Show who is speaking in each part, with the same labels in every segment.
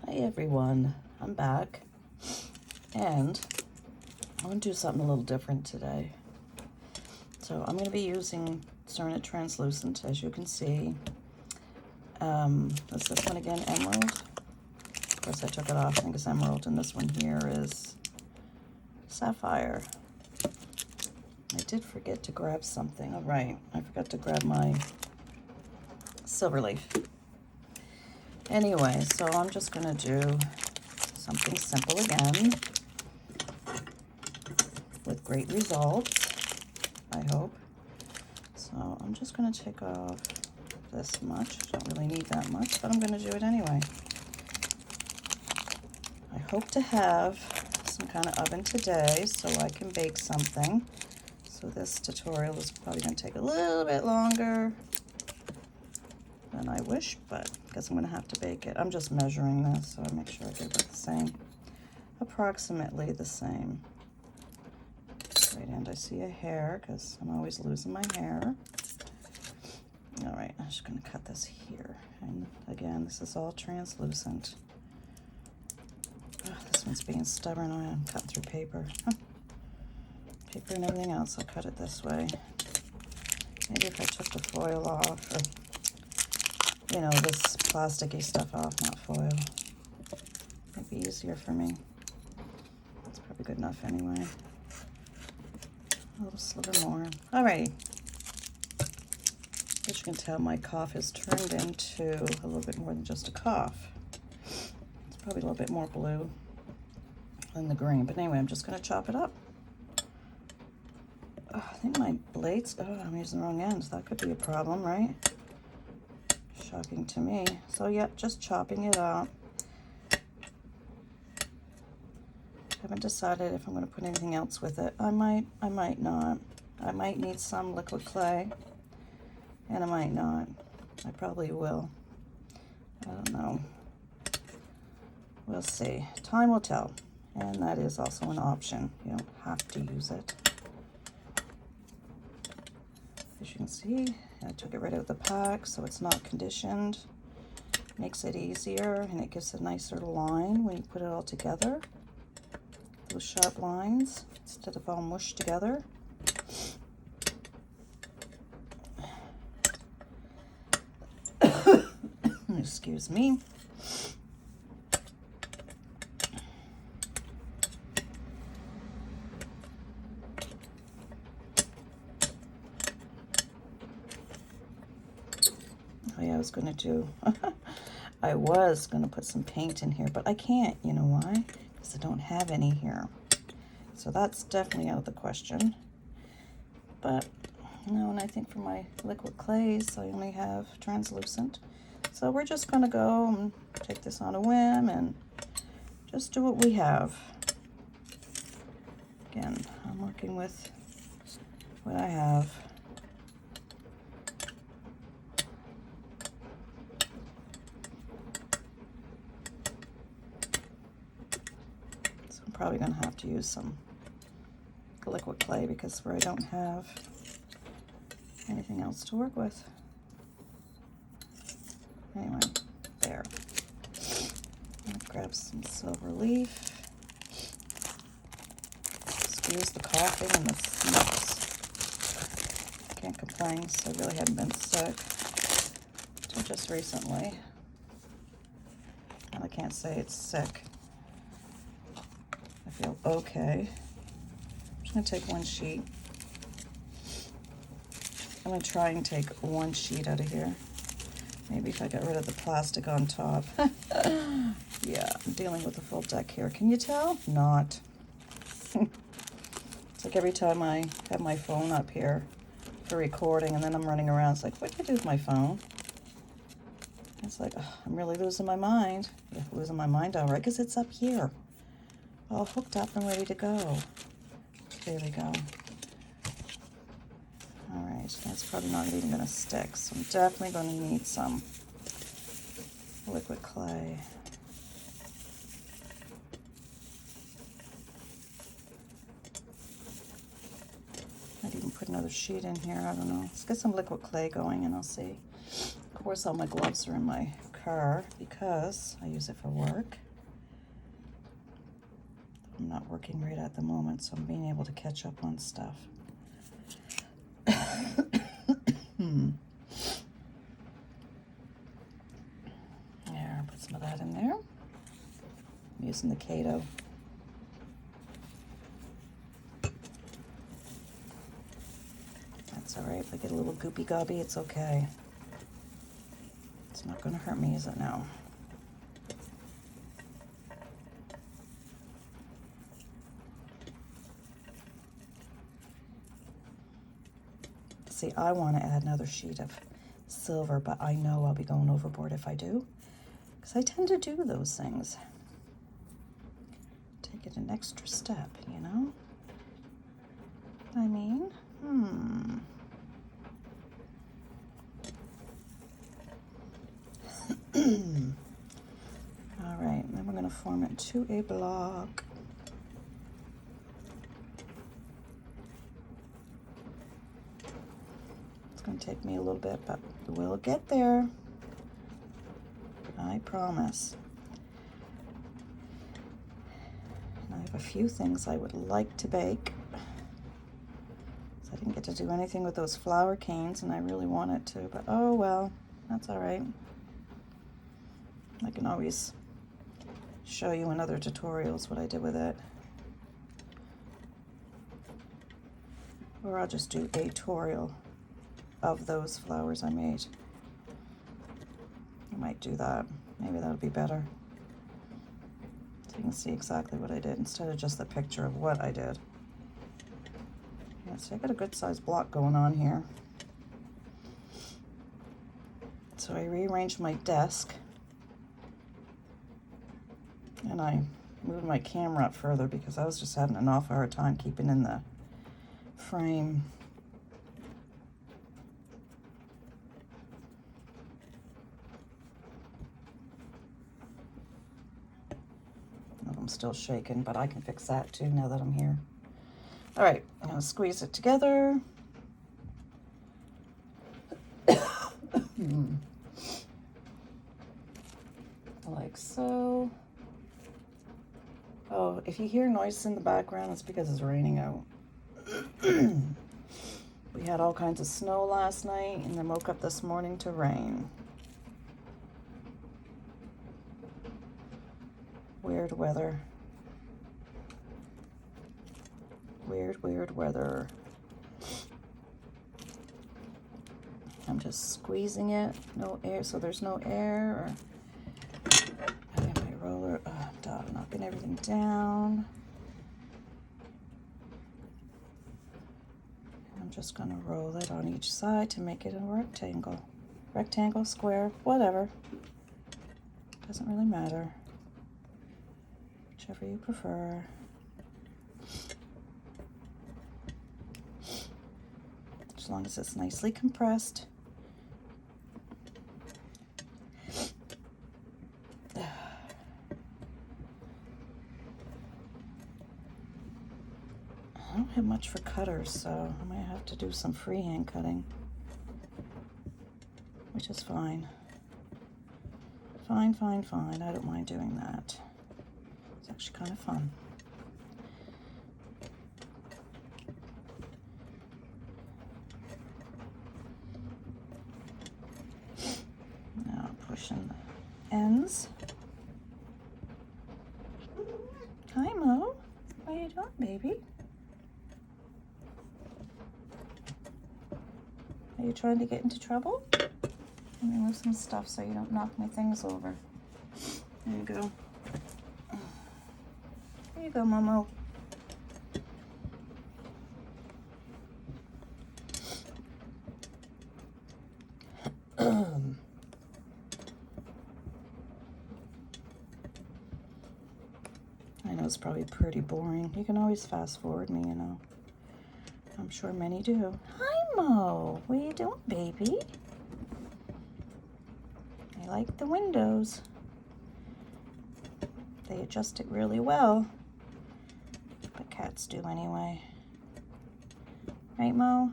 Speaker 1: Hi everyone, I'm back, and I want to do something a little different today. So I'm going to be using Cernit Translucent, as you can see. Is this one again, Emerald? Of course I took it off, I think it's Emerald, and this one here is Sapphire. I did forget to grab something. All right, I forgot to grab my silver leaf. Anyway, so I'm just going to do something simple again with great results, I hope. So I'm just going to take off this much. Don't really need that much, but I'm going to do it anyway. I hope to have some kind of oven today so I can bake something. So this tutorial is probably going to take a little bit longer than I wish, but I guess I'm going to have to bake it. I'm just measuring this, so I make sure I get it the same, approximately the same. Right, and I see a hair because I'm always losing my hair. All right, I'm just going to cut this here. And again, this is all translucent. Oh, this one's being stubborn. I'm cutting through paper. Paper and everything else, I'll cut it this way. Maybe if I took the foil off, or you know, this plasticky stuff off, not foil. Might be easier for me. That's probably good enough anyway. A little sliver more. Alrighty. As you can tell, my cough has turned into a little bit more than just a cough. It's probably a little bit more blue than the green. But anyway, I'm just going to chop it up. Oh, I think my blades, I'm using the wrong ends. That could be a problem, right? Shocking to me. So yeah, just chopping it up. Haven't decided if I'm going to put anything else with it. I might not. I might need some liquid clay, and I might not. I probably will. I don't know. We'll see. Time will tell, and that is also an option. You don't have to use it. As you can see, I took it right out of the pack, so it's not conditioned. Makes it easier, and it gives a nice little line when you put it all together. Those sharp lines, instead of all mushed together. Excuse me. Oh yeah, I was going to do, I was going to put some paint in here, but I can't. You know why? Because I don't have any here. So that's definitely out of the question. But, you know, and I think for my liquid clays, I only have translucent. So we're just going to go and take this on a whim and just do what we have. Again, I'm working with what I have. Probably going to have to use some liquid clay because I don't have anything else to work with. Anyway, there. I'm going to grab some silver leaf. Excuse the coughing and the sniffs. Can't complain because I really haven't been sick until just recently. And I can't say it's sick. I feel okay. I'm just going to take one sheet. I'm going to try and take one sheet out of here. Maybe if I get rid of the plastic on top. Yeah, I'm dealing with a full deck here. Can you tell? Not. It's like every time I have my phone up here for recording and then I'm running around, it's like, what do I do with my phone? It's like, oh, I'm really losing my mind. Yeah, losing my mind, all right, because it's up here. All hooked up and ready to go. There we go. All right, that's probably not even going to stick, so I'm definitely going to need some liquid clay. Might even put another sheet in here, I don't know. Let's get some liquid clay going and I'll see. Of course, all my gloves are in my her because I use it for work. I'm not working right at the moment, so I'm being able to catch up on stuff. There, put some of that in there. I'm using the Kato. That's all right. If I get a little goopy gobby, it's okay. It's not going to hurt me, is it now? See, I want to add another sheet of silver, but I know I'll be going overboard if I do, because I tend to do those things. Take it an extra step, you know? I mean, All right, then we're going to form it to a block. It's going to take me a little bit, but we'll get there. I promise. And I have a few things I would like to bake. So I didn't get to do anything with those flower canes, and I really wanted to, but oh well, that's all right. I can always show you in other tutorials what I did with it. Or I'll just do a tutorial of those flowers I made. I might do that. Maybe that would be better. So you can see exactly what I did instead of just the picture of what I did. Yeah, so I got a good sized block going on here. So I rearranged my desk. And I moved my camera up further because I was just having an awful hard time keeping in the frame. I'm still shaking, but I can fix that too now that I'm here. All right, I'm going to squeeze it together. Like so. Oh, if you hear noises in the background, it's because it's raining out. We had all kinds of snow last night and then woke up this morning to rain. Weird weather. Weird weather. I'm just squeezing it. No air, so there's no air. I have my roller. Knocking everything down. I'm just going to roll it on each side to make it a rectangle. Rectangle, square, whatever. Doesn't really matter. Whichever you prefer. As long as it's nicely compressed. I don't have much for cutters, so I might have to do some freehand cutting, which is fine. Fine. I don't mind doing that. It's actually kind of fun. Now pushing the ends. Hi, Mo. What are you doing, baby? Are you trying to get into trouble? Let me move some stuff so you don't knock my things over. There you go. There you go, Momo. I know it's probably pretty boring. You can always fast forward me, you know. I'm sure many do. Hi, Mo. What are you doing, baby? I like the windows. They adjust it really well. But cats do anyway. Right, Mo?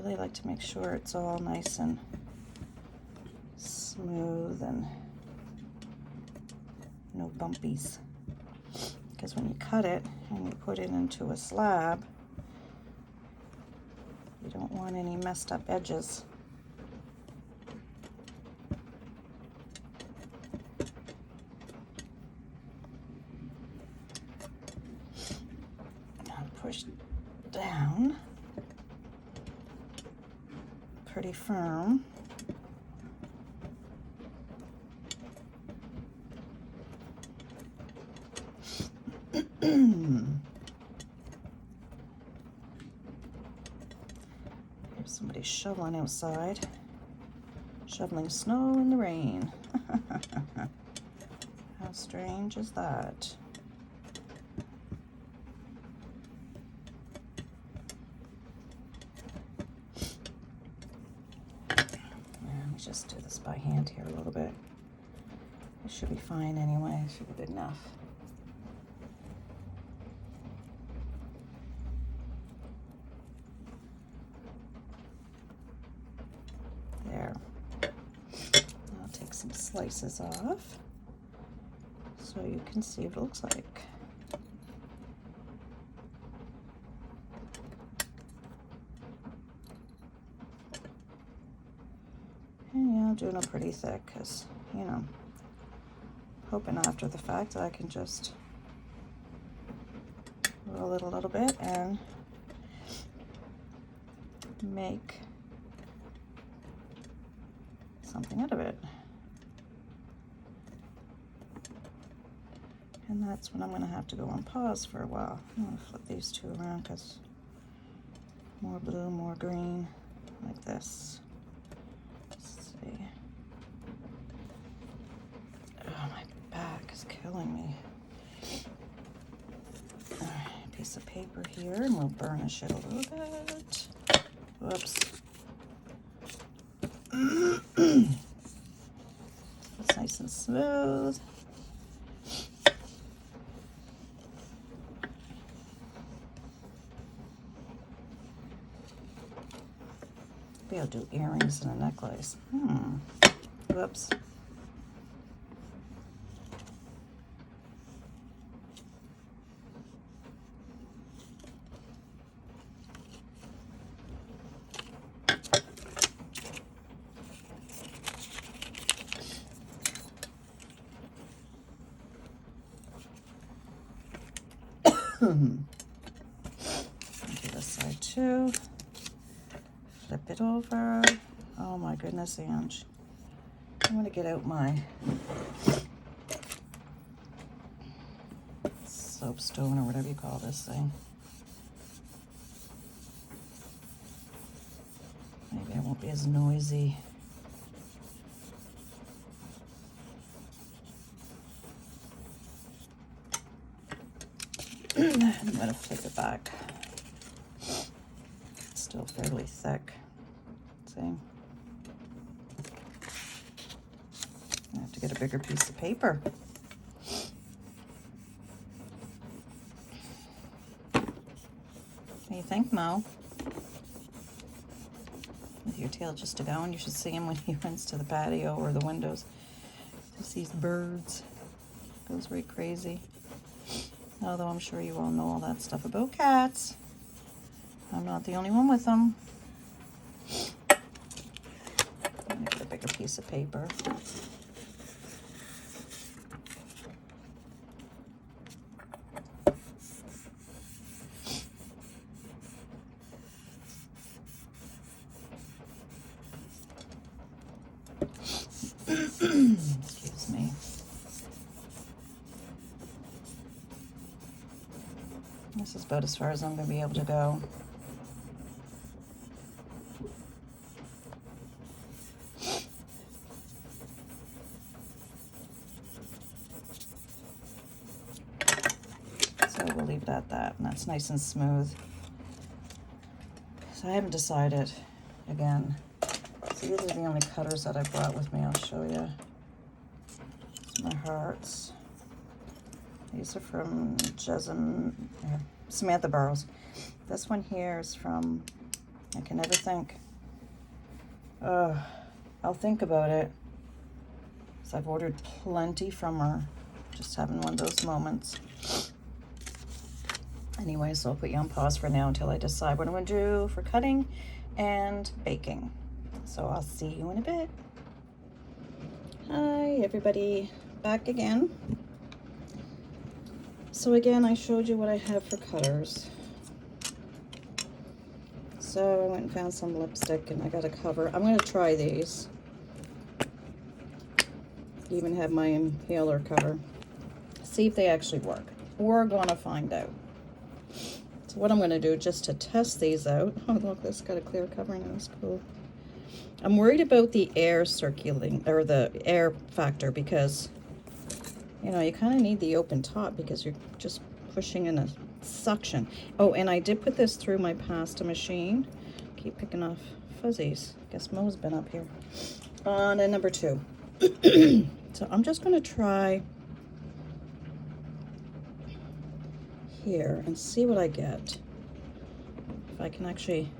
Speaker 1: really like to make sure it's all nice and smooth and no bumpies. Because when you cut it and you put it into a slab, you don't want any messed up edges. Now push down pretty firm. There's somebody shoveling outside, shoveling snow in the rain. How strange is that? Let me just do this by hand here a little bit. It should be fine anyway. It should be good enough. There. I'll take some slices off so you can see what it looks like. And yeah, I'm doing it pretty thick because, you know, hoping after the fact I can just roll it a little bit and make something out of it. And that's when I'm going to have to go on pause for a while. I'm going to flip these two around because more blue, more green, like this. Let's see. Oh, my back is killing me. All right, piece of paper here, and we'll burnish it a little bit. Whoops. It's nice and smooth. Maybe I'll do earrings and a necklace. Whoops. Do this side too. Flip it over. Oh my goodness, Ange. I'm gonna get out my soapstone or whatever you call this thing. Maybe I won't be as noisy. I'm gonna flip it back. It's still fairly thick. See? I have to get a bigger piece of paper. What do you think, Mo? With your tail just to go, and you should see him when he runs to the patio or the windows. He sees birds. Goes right crazy. Although I'm sure you all know all that stuff about cats. I'm not the only one with them. Let me get a bigger piece of paper. Excuse me. This is about as far as I'm going to be able to go. So we'll leave it at that, and that's nice and smooth. So I haven't decided, again. So these are the only cutters that I brought with me. I'll show you. My hearts. These are from Samantha Burrows. This one here is from I can never think. I'll think about it. So I've ordered plenty from her. Just having one of those moments. Anyway, so I'll put you on pause for now until I decide what I'm going to do for cutting and baking. So I'll see you in a bit. Hi, everybody. Back again. So again, I showed you what I have for cutters. So I went and found some lipstick and I got a cover. I'm going to try these. Even have my inhaler cover. See if they actually work. We're going to find out. So what I'm going to do just to test these out. Oh, look, this got a clear cover now. That's cool. I'm worried about the air circulating, or the air factor, because, you know, you kind of need the open top because you're just pushing in a suction. Oh, and I did put this through my pasta machine. Keep picking off fuzzies. Guess Mo's been up here. On to number 2. So I'm just going to try here and see what I get. If I can actually,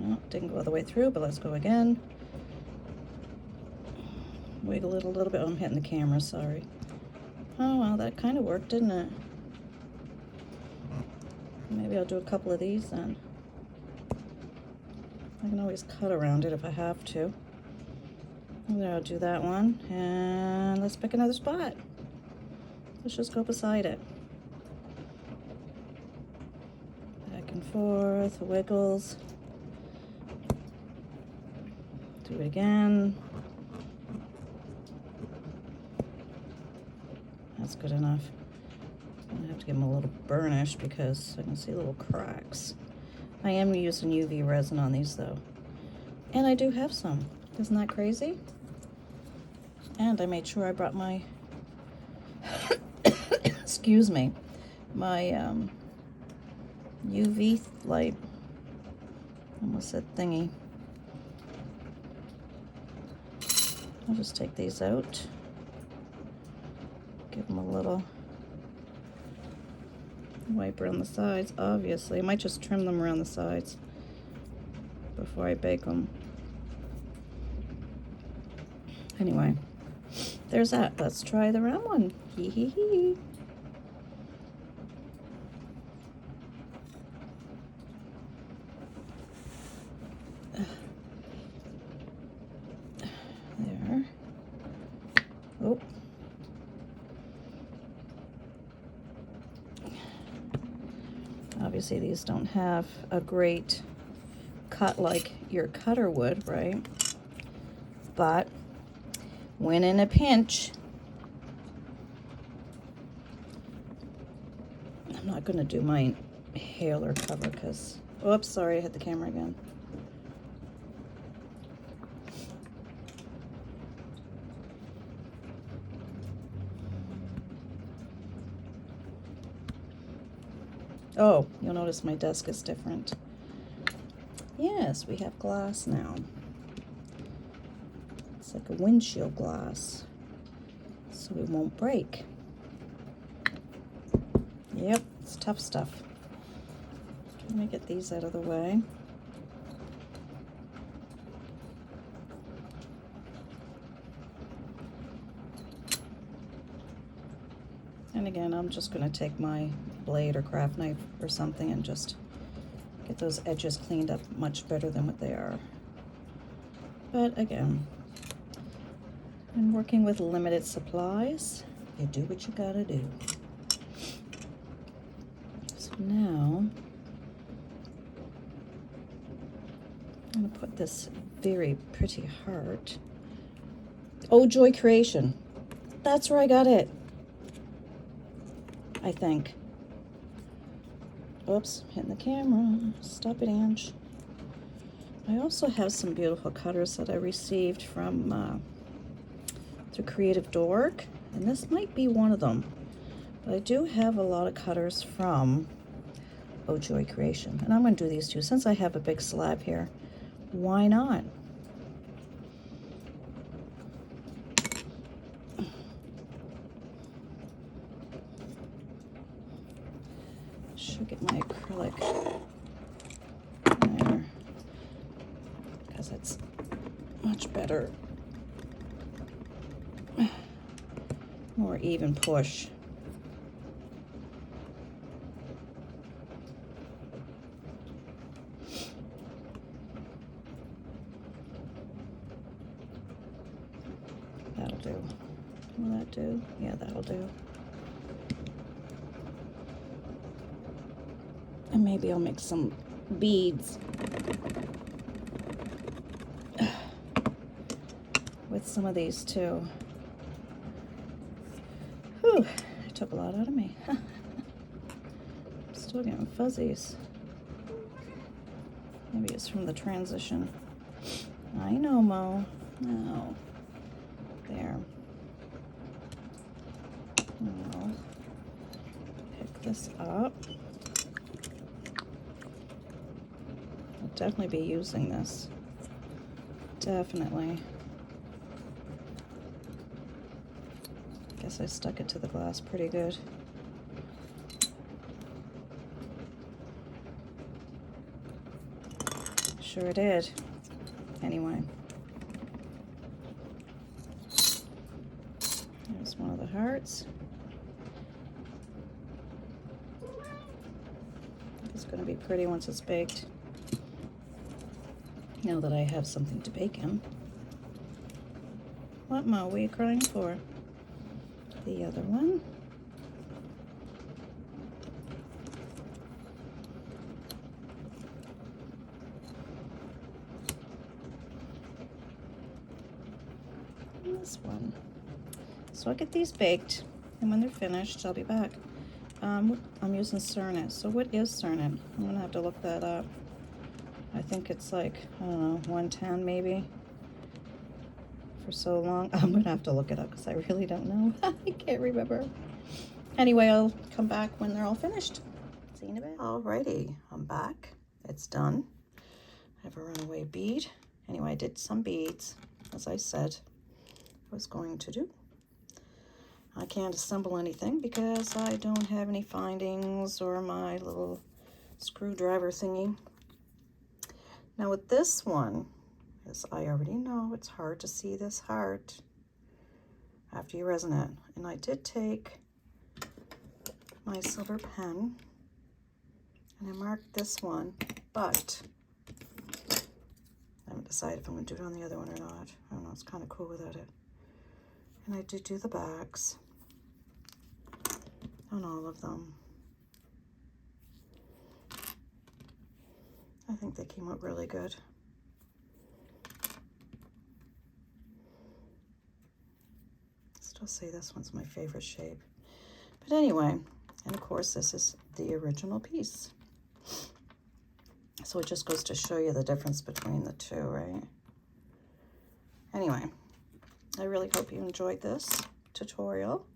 Speaker 1: oh, didn't go all the way through, but let's go again. Wiggle it a little bit. Oh, I'm hitting the camera, sorry. Oh, well, that kind of worked, didn't it? Maybe I'll do a couple of these then. I can always cut around it if I have to. And then I'll do that one, and let's pick another spot. Let's just go beside it. Back and forth, wiggles. Do it again. That's good enough. I'm gonna have to give them a little burnish because I can see little cracks. I am using UV resin on these though. And I do have some. Isn't that crazy? And I made sure I brought my, excuse me, my UV light. Almost said thingy. I'll just take these out. Give them a little wiper on the sides, obviously. I might just trim them around the sides before I bake them. Anyway, there's that. Let's try the round one. Hee hee hee. There. Oh. Obviously these don't have a great cut like your cutter would, right? But when in a pinch, I'm not going to do my inhaler cover because, oops, sorry, I hit the camera again. Oh, you'll notice my desk is different. Yes, we have glass now. It's like a windshield glass, so it won't break. Yep, it's tough stuff. Let me get these out of the way. And again, I'm just going to take my blade or craft knife or something and just get those edges cleaned up much better than what they are. But again, when working with limited supplies, you do what you gotta do. So now, I'm gonna put this very pretty heart. Oh, Joy Creation. That's where I got it, I think. Oops, hitting the camera. Stop it, Ange. I also have some beautiful cutters that I received from through Creative Dork, and this might be one of them. But I do have a lot of cutters from Oh Joy Creation, and I'm going to do these two since I have a big slab here. Why not? Should get my acrylic because it's much better. More even push. That'll do. Will that do? Yeah, that'll do. And maybe I'll make some beads with some of these too. Whew, it took a lot out of me. I'm still getting fuzzies. Maybe it's from the transition. I know, Mo. No. There. I'll pick this up. I'll definitely be using this. Definitely. Guess I stuck it to the glass pretty good. Sure did. Anyway. There's one of the hearts. It's going to be pretty once it's baked. Now that I have something to bake in. What, Mo? What are you crying for? The other one. And this one. So I'll get these baked, and when they're finished, I'll be back. I'm using cernit. So what is cernit? I'm gonna have to look that up. I think it's like, I don't know, 110 maybe. For so long. I'm gonna have to look it up because I really don't know. I can't remember. Anyway, I'll come back when they're all finished. See you in a bit. Alrighty, I'm back. It's done. I have a runaway bead. Anyway, I did some beads, as I said I was going to do. I can't assemble anything because I don't have any findings or my little screwdriver thingy. Now with this one, as I already know, it's hard to see this heart after you resin it. And I did take my silver pen and I marked this one, but I haven't decided if I'm going to do it on the other one or not. I don't know, it's kind of cool without it. And I did do the backs on all of them. I think they came out really good. Still say this one's my favorite shape. But anyway, and of course this is the original piece. So it just goes to show you the difference between the two, right? Anyway, I really hope you enjoyed this tutorial.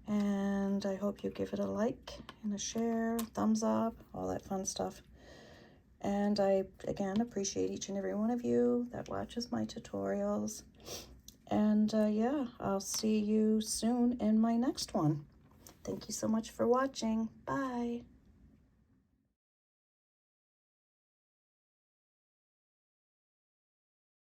Speaker 1: And I hope you give it a like and a share, thumbs up, all that fun stuff. And I, again, appreciate each and every one of you that watches my tutorials. And yeah, I'll see you soon in my next one. Thank you so much for watching. Bye.